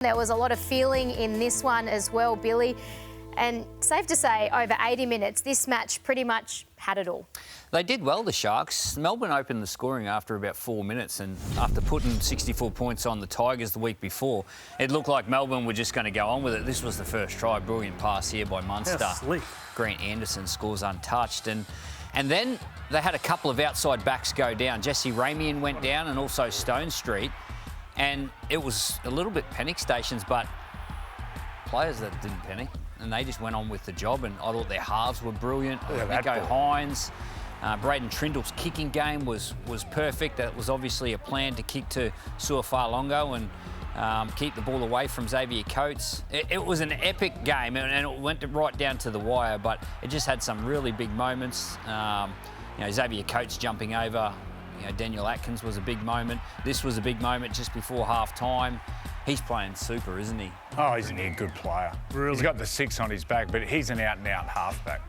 There was a lot of feeling in this one as well, Billy. And safe to say, over 80 minutes, this match pretty much had it all. They did well, the Sharks. Melbourne opened the scoring after about 4 minutes, and after putting 64 points on the Tigers the week before, it looked like Melbourne were just going to go on with it. This was the first try. Brilliant pass here by Munster. Grant Anderson scores untouched. And then they had a couple of outside backs go down. Jesse Ramian went down and also Stone Street. And it was a little bit panic stations, but players that didn't panic, and they just went on with the job. And I thought their halves were brilliant. Nico Hines, Braden Trindle's kicking game was perfect. That was obviously a plan to kick to Suafalongo and keep the ball away from Xavier Coates. It was an epic game, and it went right down to the wire, but it just had some really big moments. Xavier Coates jumping over Daniel Atkins was a big moment. This was a big moment just before half-time. He's playing super, isn't he? Oh, isn't he a good player? Really? He's got the 6 on his back, but he's an out-and-out halfback.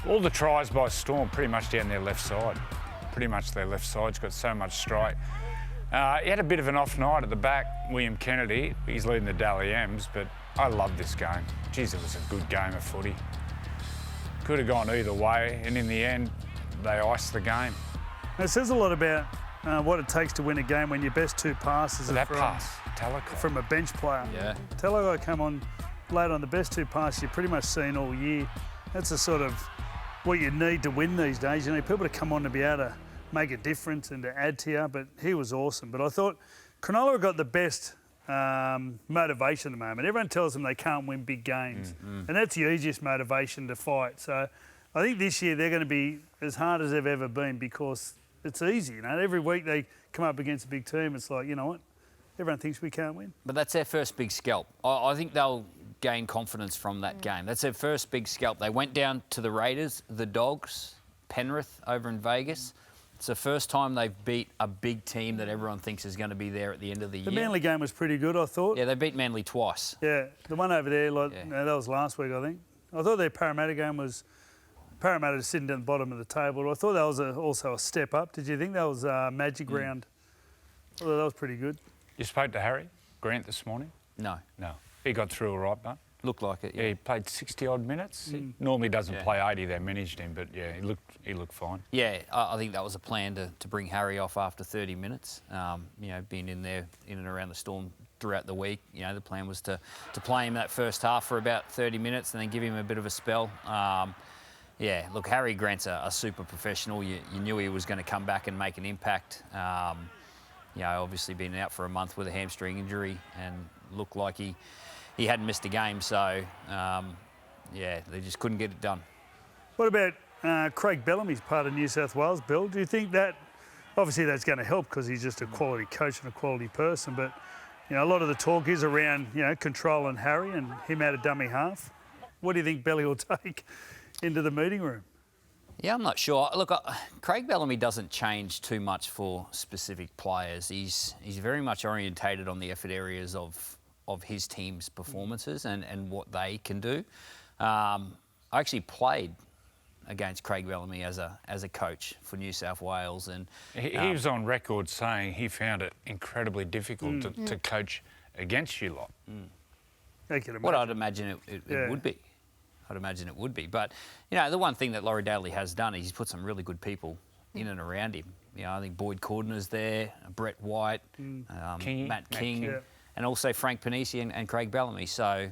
All the tries by Storm pretty much down their left side. Pretty much their left side's got so much strike. He had a bit of an off night at the back, William Kennedy. He's leading the Dally M's, but I love this game. Geez, it was a good game of footy. Could have gone either way, and in the end, they iced the game. It says a lot about what it takes to win a game when your best 2 passes are from a bench player. Yeah. Talakai come on late on the best 2 passes you've pretty much seen all year. That's the sort of what you need to win these days. You need people to come on to be able to make a difference and to add to you, but he was awesome. But I thought Cronulla got the best motivation at the moment. Everyone tells them they can't win big games, and that's the easiest motivation to fight. So I think this year they're going to be as hard as they've ever been because it's easy. Every week they come up against a big team, it's like, you know what? Everyone thinks we can't win. But that's their first big scalp. I think they'll gain confidence from that game. That's their first big scalp. They went down to the Raiders, the Dogs, Penrith over in Vegas. It's the first time they've beat a big team that everyone thinks is going to be there at the end of the year. The Manly game was pretty good, I thought. Yeah, they beat Manly twice. Yeah, the one over there, that was last week, I think. I thought their Parramatta game was... Parramatta sitting down the bottom of the table. I thought that was also a step up. Did you think that was a magic round? I thought that was pretty good. You spoke to Harry Grant this morning? No. No. He got through all right, mate. Looked like it, yeah. Yeah, he played 60-odd minutes. He normally doesn't play 80. They managed him, but, yeah, he looked fine. Yeah, I think that was a plan to bring Harry off after 30 minutes. Being in and around the Storm throughout the week. The plan was to play him that first half for about 30 minutes and then give him a bit of a spell. Yeah, look, Harry Grant's a super professional. You knew he was going to come back and make an impact. Obviously been out for a month with a hamstring injury and looked like he hadn't missed a game. So, they just couldn't get it done. What about Craig Bellamy's part of New South Wales, Bill? Do you think that, obviously that's going to help because he's just a quality coach and a quality person, but, a lot of the talk is around, controlling Harry and him out of dummy half. What do you think Belly will take into the meeting room? Yeah, I'm not sure. Look, Craig Bellamy doesn't change too much for specific players. He's very much orientated on the effort areas of his team's performances and what they can do. I actually played against Craig Bellamy as a coach for New South Wales, and he was on record saying he found it incredibly difficult to coach against you lot. What I'd imagine it would be. I'd imagine it would be. But, the one thing that Laurie Daly has done is he's put some really good people in and around him. I think Boyd Cordner's there, Brett White, Matt King, and also Frank Panisi and Craig Bellamy. So,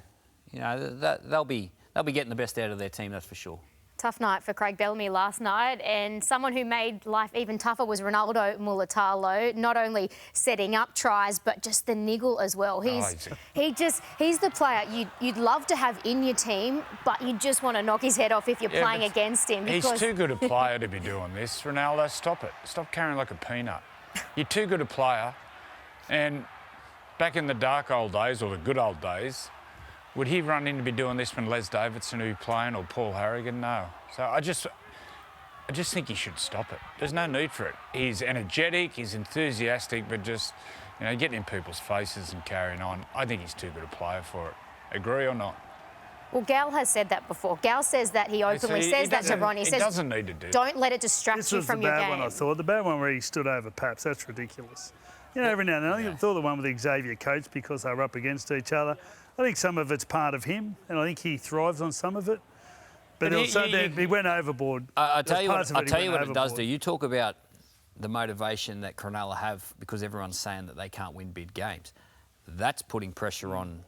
they'll be getting the best out of their team, that's for sure. Tough night for Craig Bellamy last night, and someone who made life even tougher was Ronaldo Mulitalo, not only setting up tries but just the niggle as well. He's the player you'd love to have in your team, but you just want to knock his head off if you're playing against him. He's too good a player to be doing this. Ronaldo, stop it. Stop carrying like a peanut. You're too good a player, and back in the dark old days, or the good old days, would he run in to be doing this when Les Davidson would be playing or Paul Harrigan? No. So I just think he should stop it. There's no need for it. He's energetic, he's enthusiastic, but just, getting in people's faces and carrying on. I think he's too good a player for it. Agree or not? Well, Gal has said that before. Gal says that he openly says that to Ron. He says, doesn't need to do don't let it distract you from your game. This was the bad one, I thought. The bad one where he stood over Paps, that's ridiculous. You know, every now and then, I thought the one with Xavier Coates because they were up against each other. I think some of it's part of him, and I think he thrives on some of it. But also, he went overboard. I'll tell you what it does do. You talk about the motivation that Cronulla have because everyone's saying that they can't win big games. That's putting pressure on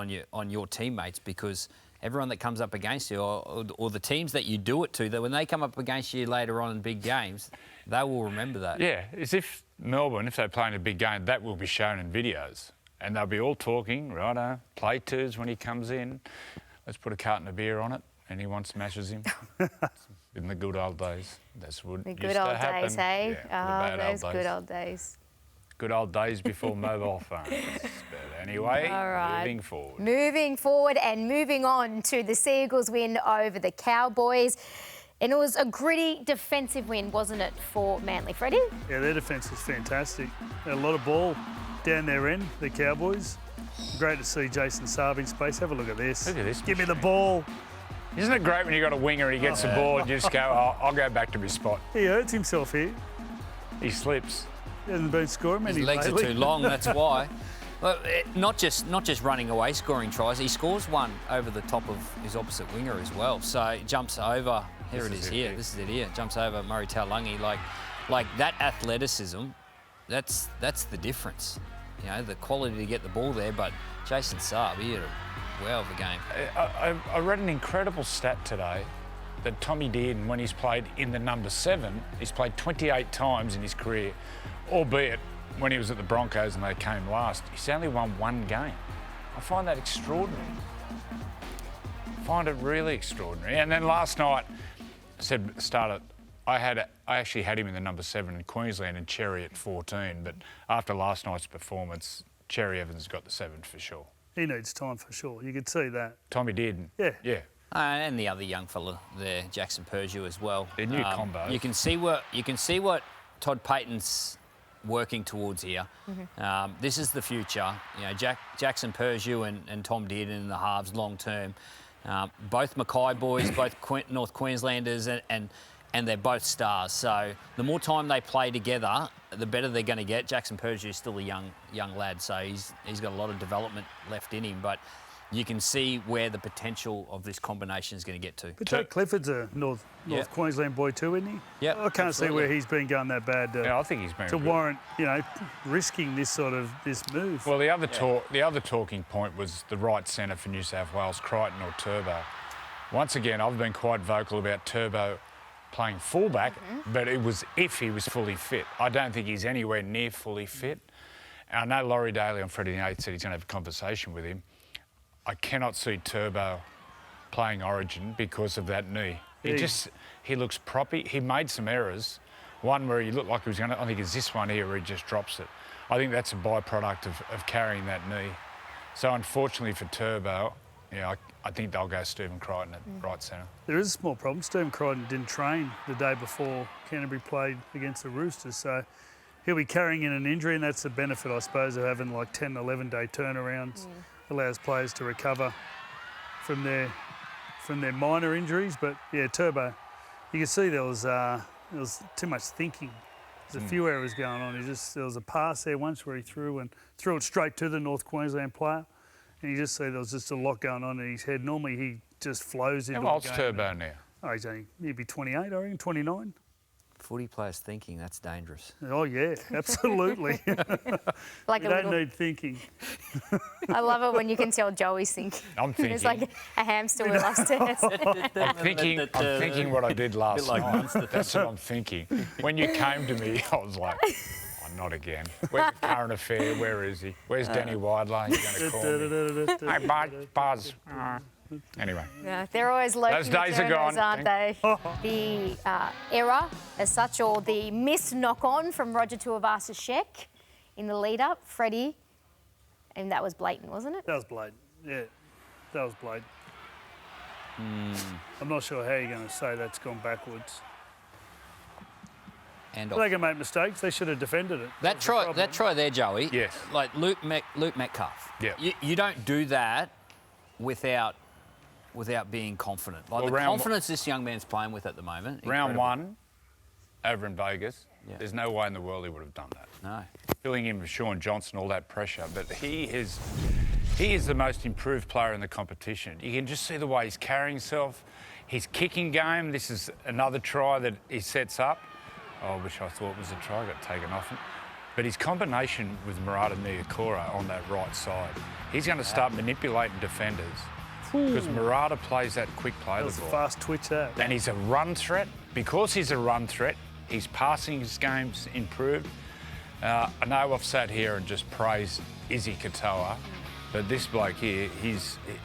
your teammates because everyone that comes up against you or the teams that you do it to, that when they come up against you later on in big games, they will remember that. Yeah, as if Melbourne, if they play in a big game, that will be shown in videos. And they'll be all talking, righto, play twos when he comes in. Let's put a carton of beer on it, and he smashes him. In the good old days. That's what the used good to old happen. days, hey? Yeah, Those good old days. Good old days before mobile phones. But anyway, all right. moving forward. Moving forward and moving on to the Seagulls win over the Cowboys. And it was a gritty defensive win, wasn't it, for Manly? Freddie? Yeah, their defence was fantastic. Had a lot of ball down their end, the Cowboys. Great to see Jason Saab in space. Have a look at this. Look at this. Give me the ball. Isn't it great when you got a winger and he gets the ball and you just go, I'll go back to my spot. He hurts himself here. He slips. He hasn't been scoring many His legs lately. are too long, that's why. Well, not just running away, scoring tries. He scores one over the top of his opposite winger as well. So he jumps over. Here it is here. This is it here. Jumps over Murray Taulagi. Like that athleticism, that's the difference. You know, the quality to get the ball there. But Jason Saab, he had a wow of a game. I read an incredible stat today that Tommy Dearden, when he's played in the number 7, he's played 28 times in his career, albeit when he was at the Broncos and they came last, he's only won one game. I find that extraordinary. I find it really extraordinary. And then last night, I actually had him in the number 7 in Queensland and Cherry at 14, but after last night's performance, Cherry Evans got the 7 for sure. He needs time for sure. You could see that. Tommy Dearden. Yeah. Yeah. And the other young fella there, Jackson Purdue as well. They're new combos. You can see what Todd Payton's working towards here. Mm-hmm. This is the future. You know, Jackson Purdue and Tom Dearden in the halves long term. Both Mackay boys, both North Queenslanders, and they're both stars. So the more time they play together, the better they're going to get. Jackson Purdue is still a young lad, so he's got a lot of development left in him. But you can see where the potential of this combination is going to get to. But Jake Clifford's a North Queensland boy too, isn't he? Yeah, I can't see where he's been going that bad I think he's been to warrant, risking this move. Well, the other talking point was the right centre for New South Wales, Crichton or Turbo. Once again, I've been quite vocal about Turbo playing fullback, but it was if he was fully fit. I don't think he's anywhere near fully fit. And I know Laurie Daly on Friday night said he's going to have a conversation with him. I cannot see Turbo playing Origin because of that knee. He looks proppy. He made some errors. One where he looked like he was going to, I think it's this one here where he just drops it. I think that's a byproduct of carrying that knee. So unfortunately for Turbo, I think they'll go Stephen Crichton at right centre. There is a small problem. Stephen Crichton didn't train the day before Canterbury played against the Roosters, so he'll be carrying in an injury, and that's the benefit, I suppose, of having like 10, 11-day turnarounds. Allows players to recover from their minor injuries. But yeah, Turbo, you can see there was too much thinking. There's a few errors going on. There was a pass there once where he threw it straight to the North Queensland player, and you just see there was just a lot going on in his head. Normally he just flows into the game. How old's Turbo now? Oh, he'd be 28, I reckon, 29. Footy players thinking, that's dangerous. Oh yeah, absolutely. Like you don't need thinking. I love it when you can tell Joey's thinking. I'm thinking. It's like a hamster with upstairs. I'm thinking what I did last night. That's what I'm thinking. When you came to me, I was like, oh, not again. Where's the current affair? Where is he? Where's Danny Widler? You're going to call me. Hey, Buzz. Anyway. Yeah, they're always low. Those days are gone, aren't they? The error as such, or the missed knock-on from Roger Tuivasa-Sheck in the lead-up, Freddie, and that was blatant, wasn't it? That was blatant, yeah. That was blatant. I'm not sure how you're going to say that's gone backwards. And they can make mistakes. They should have defended it. That try there, Joey. Yes. Like Luke Metcalf. Yeah. You don't do that without being confident. Like the confidence this young man's playing with at the moment. Round one, over in Vegas, Yeah. There's no way in the world he would have done that. No. Filling in with Sean Johnson, all that pressure. But he is the most improved player in the competition. You can just see the way he's carrying himself. His kicking game, this is another try that he sets up. Oh, which I thought was a try, got taken off him. But his combination with Murata Niukora on that right side, he's going to start manipulating defenders. Because Murata plays that quick play the ball. That's a fast twitch, that. And he's a run threat. Because he's a run threat, his passing game's improved. I know I've sat here and just praised Izzy Katoa, but this bloke here,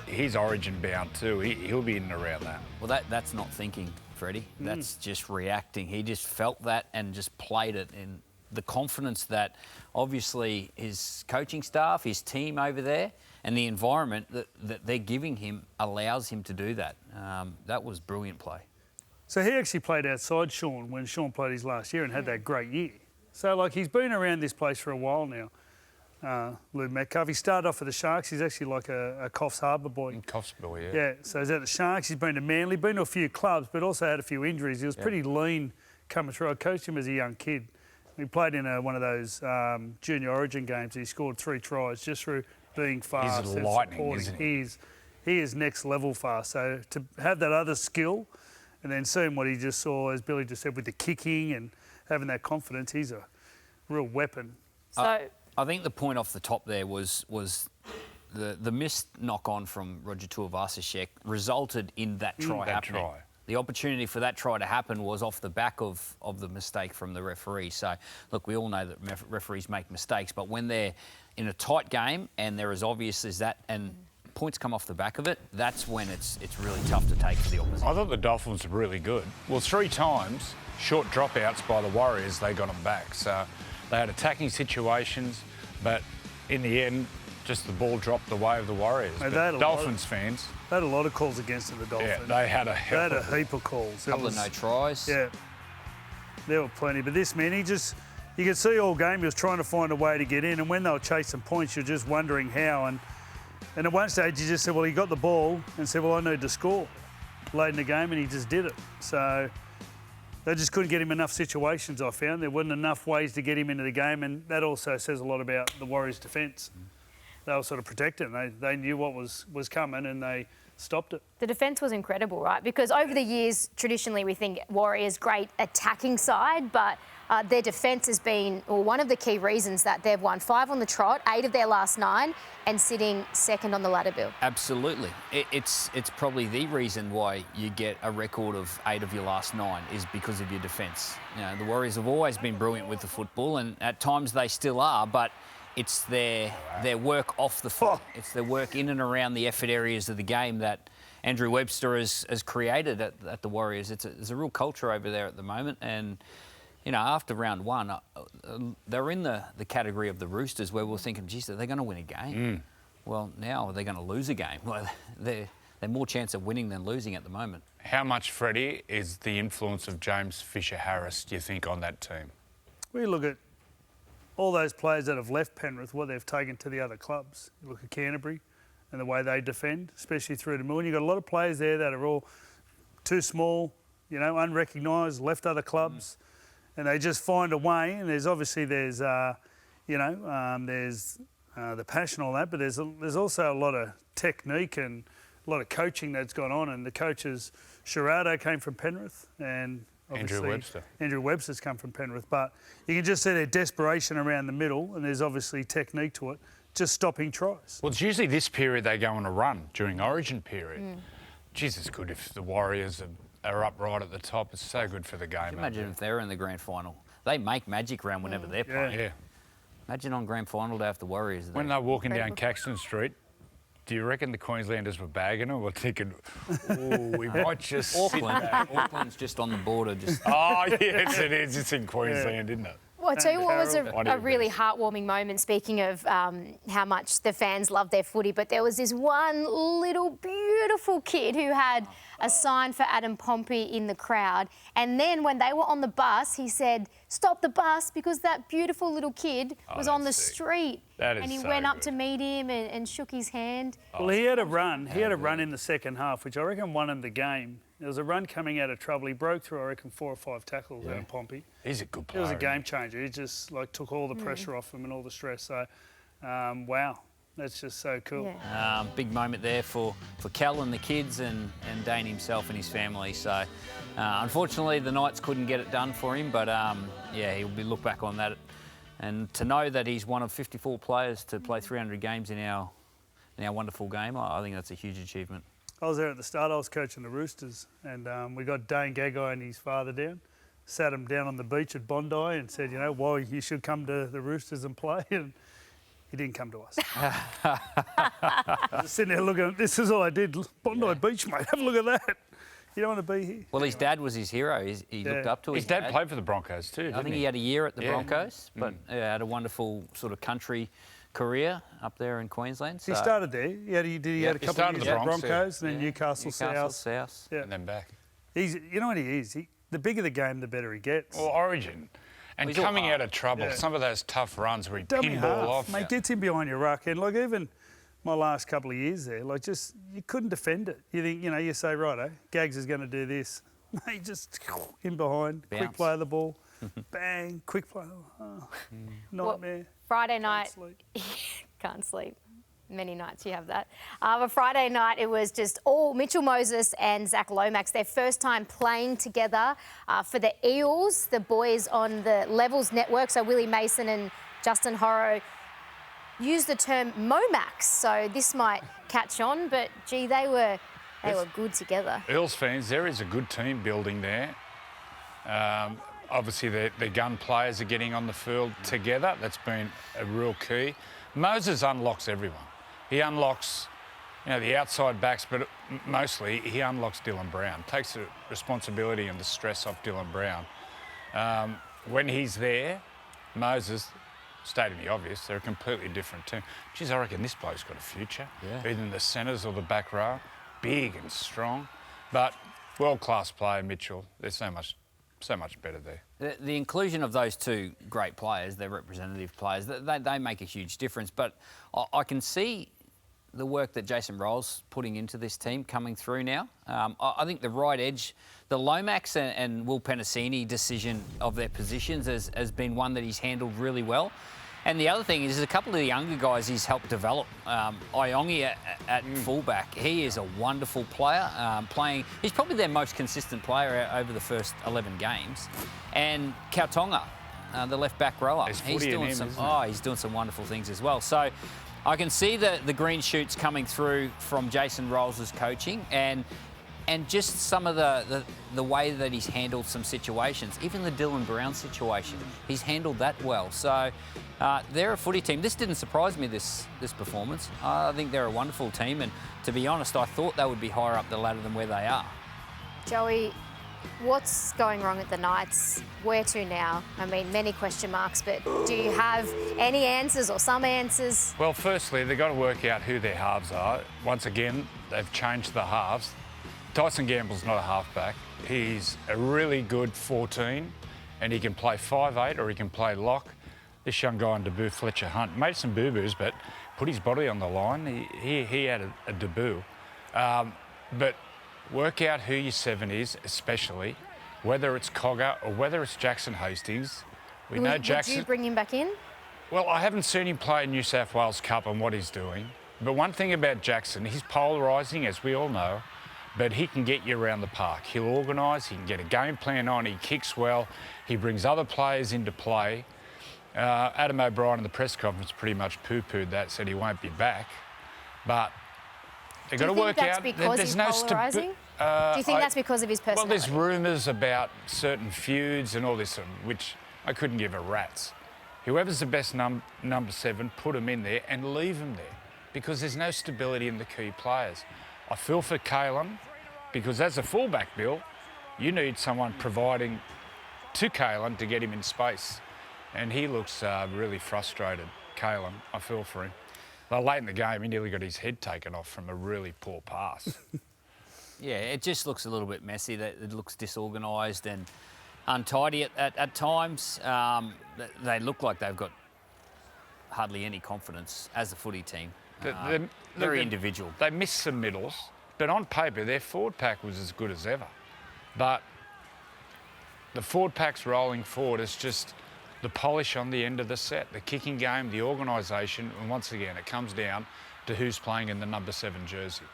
he's origin bound too. He'll be in and around that. Well, that's not thinking, Freddie. That's just reacting. He just felt that and just played it in the confidence that obviously his coaching staff, his team over there, and the environment that they're giving him allows him to do that. That was brilliant play. So he actually played outside Sean when Sean played his last year and had that great year. So, like, he's been around this place for a while now, Lou Metcalf. He started off with the Sharks. He's actually like a Coffs Harbour boy. Coffs boy, yeah. Yeah, so he's at the Sharks. He's been to Manly, been to a few clubs, but also had a few injuries. He was pretty lean coming through. I coached him as a young kid. He played in one of those junior origin games. He scored 3 tries just through being fast. He's and lightning, supporting. isn't he? He is next level fast. So to have that other skill and then seeing what he just saw, as Billy just said, with the kicking and having that confidence, he's a real weapon. So I think the point off the top there was the missed knock-on from Roger Tuivasa-Sheck resulted in that try happening. The opportunity for that try to happen was off the back of the mistake from the referee. So, look, we all know that referees make mistakes, but when they're in a tight game and they're as obvious as that and points come off the back of it, that's when it's really tough to take for the opposition. I thought the Dolphins were really good. Well, 3 times, short dropouts by the Warriors, they got them back. So they had attacking situations, but in the end, just the ball dropped the way of the Warriors. Dolphins fans... They had a lot of calls against the Dolphins. Yeah, they had a heap of calls. A couple of no tries. Yeah, there were plenty. But this man, you could see all game he was trying to find a way to get in, and when they were chasing points, you're just wondering how. And at one stage, he just said, well, he got the ball and said, well, I need to score late in the game, and he just did it. So they just couldn't get him enough situations, I found. There wasn't enough ways to get him into the game, and that also says a lot about the Warriors' defence. They were sort of protected. They knew what was coming and they stopped it. the defence was incredible, right? Because over the years, traditionally, we think Warriors' great attacking side, but their defence has been one of the key reasons that they've won 5 on the trot, 8 of their last 9, and sitting second on the ladder, Bill. Absolutely. It's probably the reason why you get a record of 8 of your last 9 is because of your defence. You know, the Warriors have always been brilliant with the football, and at times they still are, but it's their work off the foot. It's their work in and around the effort areas of the game that Andrew Webster has created at the Warriors. There's a real culture over there at the moment, and you know, after round 1, they're in the category of the Roosters where we're thinking, geez, are they going to win a game? Well, now they're going to lose a game. Well, they're more chance of winning than losing at the moment. How much, Freddie, is the influence of James Fisher-Harris, do you think, on that team? We look at all those players that have left Penrith, what they've taken to the other clubs. You look at Canterbury and the way they defend, especially through the middle. And you've got a lot of players there that are all too small, you know, unrecognised, left other clubs, and they just find a way. And there's obviously there's the passion, all that, but there's also a lot of technique and a lot of coaching that's gone on. And the coaches, Sherrardo came from Penrith, and Andrew Webster's come from Penrith, but you can just see their desperation around the middle, and there's obviously technique to it, just stopping tries. Well, it's usually this period they go on a run during Origin period. Jeez, it's good if the Warriors are up right at the top. It's so good for the game. Imagine if they're in the grand final. They make magic round whenever they're playing. Yeah. Imagine on grand final day after the Warriors. When they're walking down Caxton Street, do you reckon the Queenslanders were bagging them or thinking, oh, we might just sit back? Auckland's just on the border. Oh, yes, it is. It's in Queensland, isn't it? Well, I tell you what was a really heartwarming moment, speaking of how much the fans love their footy, but there was this one little beautiful kid who had a sign for Adam Pompey in the crowd. And then when they were on the bus, he said, stop the bus, because that beautiful little kid was on the street. And he went up to meet him and shook his hand. Well, he had a run. He had a run in the second half, which I reckon won him the game. There was a run coming out of trouble. He broke through, I reckon, 4 or 5 tackles out of Pompey. He's a good It player. was a game changer. He just took all the pressure off him and all the stress. So, wow, that's just so cool. Yeah. Big moment there for Cal and the kids and Dane himself and his family. So, unfortunately, the Knights couldn't get it done for him, but yeah, he'll be looked back on that. And to know that he's one of 54 players to play 300 games in our wonderful game, I think that's a huge achievement. I was there at the start. I was coaching the Roosters, and we got Dane Gagai and his father down, sat him down on the beach at Bondi and said, why you should come to the Roosters and play. And he didn't come to us. Just sitting there looking, this is all I did. Bondi Beach, mate. Have a look at that. You don't want to be here. Well, his dad was his hero. He looked up to his dad. Played for the Broncos too, didn't I think he had a year at the Broncos, but had a wonderful sort of country career up there in Queensland. So. He started there. He had a couple of years at Broncos, and then Newcastle South. Yeah. And then back. You know what he is? The bigger the game, the better he gets. Well, Origin. And coming out of trouble, some of those tough runs where he pinball off. Mate, gets him behind your ruck. And, even my last couple of years there, you couldn't defend it. You think, you say, righto, Gags is going to do this. Mate, just in behind, bounce. Quick play of the ball, bang, quick play. Oh, nightmare. Well, Friday night, can't sleep. Many nights you have that. But Friday night, it was just all Mitchell Moses and Zach Lomax, their first time playing together for the Eels, the boys on the Levels Network. So Willie Mason and Justin Horrow used the term Momax. So this might catch on, but gee, they were good together. Eels fans, there is a good team building there. Obviously, the gun players are getting on the field together. That's been a real key. Moses unlocks everyone. He unlocks, the outside backs, but mostly he unlocks Dylan Brown. Takes the responsibility and the stress off Dylan Brown. When he's there, Moses, stating the obvious, they're a completely different team. Geez, I reckon this bloke's got a future. Yeah. Either in the centres or the back row. Big and strong. But world-class player, Mitchell. There's so much better there. The inclusion of those two great players, they're representative players, they make a huge difference. But I can see the work that Jason Rolls putting into this team coming through now. I think the right edge, the Lomax and Will Penasini decision of their positions has been one that he's handled really well. And the other thing is, a couple of the younger guys he's helped develop. Iongi at fullback, he is a wonderful player. He's probably their most consistent player over the first 11 games. And Kautonga, the left back rower, he's doing some wonderful things as well. So I can see the green shoots coming through from Jason Rolls' coaching and just some of the way that he's handled some situations, even the Dylan Brown situation, he's handled that well. So they're a footy team. This didn't surprise me, this performance. I think they're a wonderful team, and to be honest, I thought they would be higher up the ladder than where they are. Joey, what's going wrong at the Knights? Where to now? I mean, many question marks, but do you have any answers or some answers? Well, firstly, they've got to work out who their halves are. Once again, they've changed the halves. Tyson Gamble's not a halfback. He's a really good 14, and he can play 5'8", or he can play lock. This young guy on debut, Fletcher Hunt, made some boo-boos, but put his body on the line. He had a debut. But work out who your 7 is, especially, whether it's Cogger or whether it's Jackson Hastings. We know Jackson. Would you bring him back in? Well, I haven't seen him play New South Wales Cup and what he's doing. But one thing about Jackson, he's polarising, as we all know, but he can get you around the park. He'll organise, he can get a game plan on, he kicks well, he brings other players into play. Adam O'Brien in the press conference pretty much poo-pooed that, said he won't be back. But they've got to work out. Because he's polarising? Do you think that's because of his personality? Well, there's rumours about certain feuds and all this, which I couldn't give a rat's. Whoever's the best number 7, put him in there and leave him there, because there's no stability in the key players. I feel for Kalen, because as a fullback, Bill, you need someone providing to Kalen to get him in space. And he looks really frustrated, Kalen. I feel for him. Well, late in the game, he nearly got his head taken off from a really poor pass. Yeah, it just looks a little bit messy. It looks disorganised and untidy at times. They look like they've got hardly any confidence as a footy team. Very individual. They miss some middles. But on paper, their forward pack was as good as ever. But the forward pack's rolling forward. It's just the polish on the end of the set, the kicking game, the organisation, and once again, it comes down to who's playing in the number 7 jersey.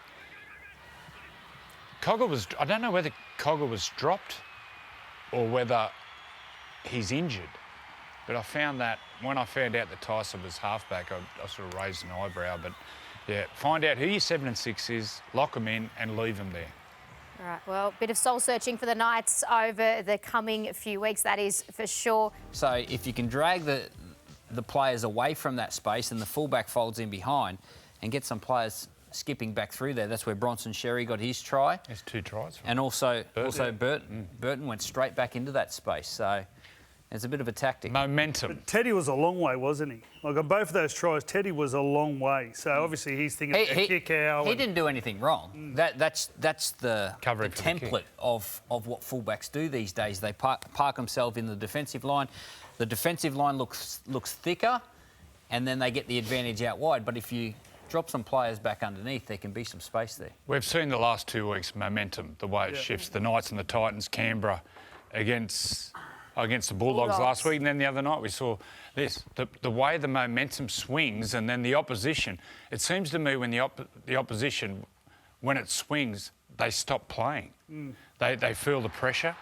I don't know whether Cogger was dropped or whether he's injured, but I found that when I found out that Tyson was halfback, I sort of raised an eyebrow. But yeah, find out who your 7 and 6 is, lock them in and leave them there. All right, well, a bit of soul searching for the Knights over the coming few weeks, that is for sure. So if you can drag the players away from that space and the fullback folds in behind and get some players skipping back through there, that's where Bronson Sherry got his try. There's 2 tries. And also Burton. Burton went straight back into that space. So it's a bit of a tactic. Momentum. But Teddy was a long way, wasn't he? Like on both of those tries, Teddy was a long way. So obviously he's thinking a kick out. He didn't do anything wrong. That's the template of what fullbacks do these days. They park themselves in the defensive line. The defensive line looks thicker, and then they get the advantage out wide. But if you drop some players back underneath, there can be some space there. We've seen the last 2 weeks momentum, the way it shifts. The Knights and the Titans, Canberra against the Bulldogs last week, and then the other night we saw this. The way the momentum swings, and then the opposition. It seems to me when the opposition, when it swings, they stop playing. They feel the pressure.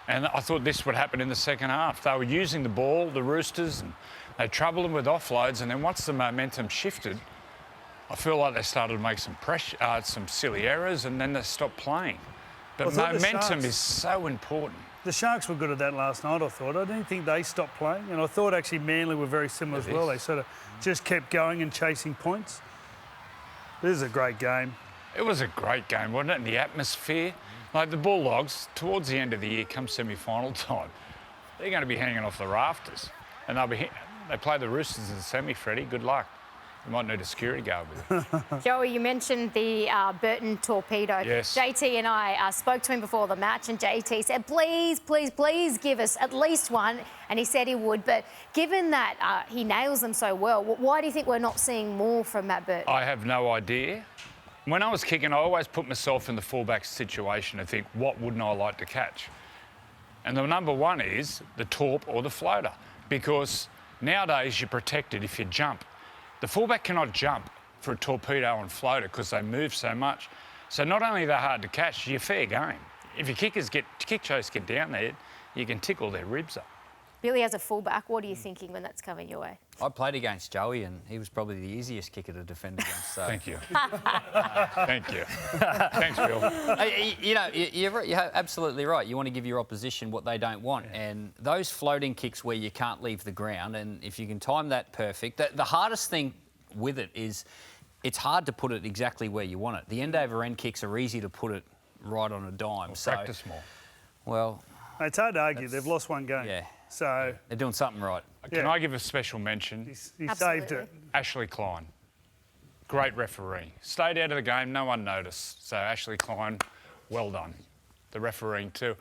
And I thought this would happen in the second half. They were using the ball, the Roosters, and they troubled them with offloads, and then once the momentum shifted, I feel like they started to make some silly errors, and then they stopped playing. But momentum is so important. The Sharks were good at that last night, I thought. I didn't think they stopped playing. And I thought actually Manly were very similar as well. They sort of just kept going and chasing points. This is a great game. It was a great game, wasn't it? And the atmosphere. Like the Bulldogs, towards the end of the year, come semi-final time, they're going to be hanging off the rafters. And they play the Roosters in the semi, Freddie. Good luck. You might need a security guard with it. Joey, you mentioned the Burton torpedo. Yes. JT and I spoke to him before the match, and JT said, please, please, please give us at least one. And he said he would. But given that he nails them so well, why do you think we're not seeing more from Matt Burton? I have no idea. When I was kicking, I always put myself in the fullback situation and think, what wouldn't I like to catch? And the number one is the torp or the floater, because nowadays you're protected if you jump. The fullback cannot jump for a torpedo and floater because they move so much. So not only are they hard to catch, you're fair game. If your kick chase get down there, you can tickle their ribs up. Billy, as a fullback, what are you thinking when that's coming your way? I played against Joey, and he was probably the easiest kicker to defend against. So. Thank you. Thank you. Thanks, Bill. You're absolutely right. You want to give your opposition what they don't want. Yeah. And those floating kicks where you can't leave the ground, and if you can time that perfect, the hardest thing with it is it's hard to put it exactly where you want it. The end-over-end kicks are easy to put it right on a dime. Or practice more. Well... It's hard to argue. They've lost one game. Yeah. So they're doing something right. Can I give a special mention? He saved it. Ashley Klein. Great referee. Stayed out of the game, no one noticed. So Ashley Klein, well done. The refereeing too,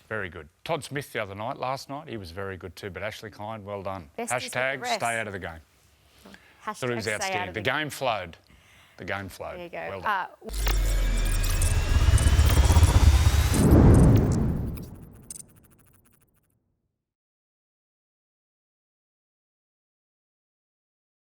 very good. Todd Smith the other night, last night, he was very good too. But Ashley Klein, well done. Hashtag stay out of the game. Hashtag Thought he was outstanding. The game flowed. The game flowed. There you go. Well done.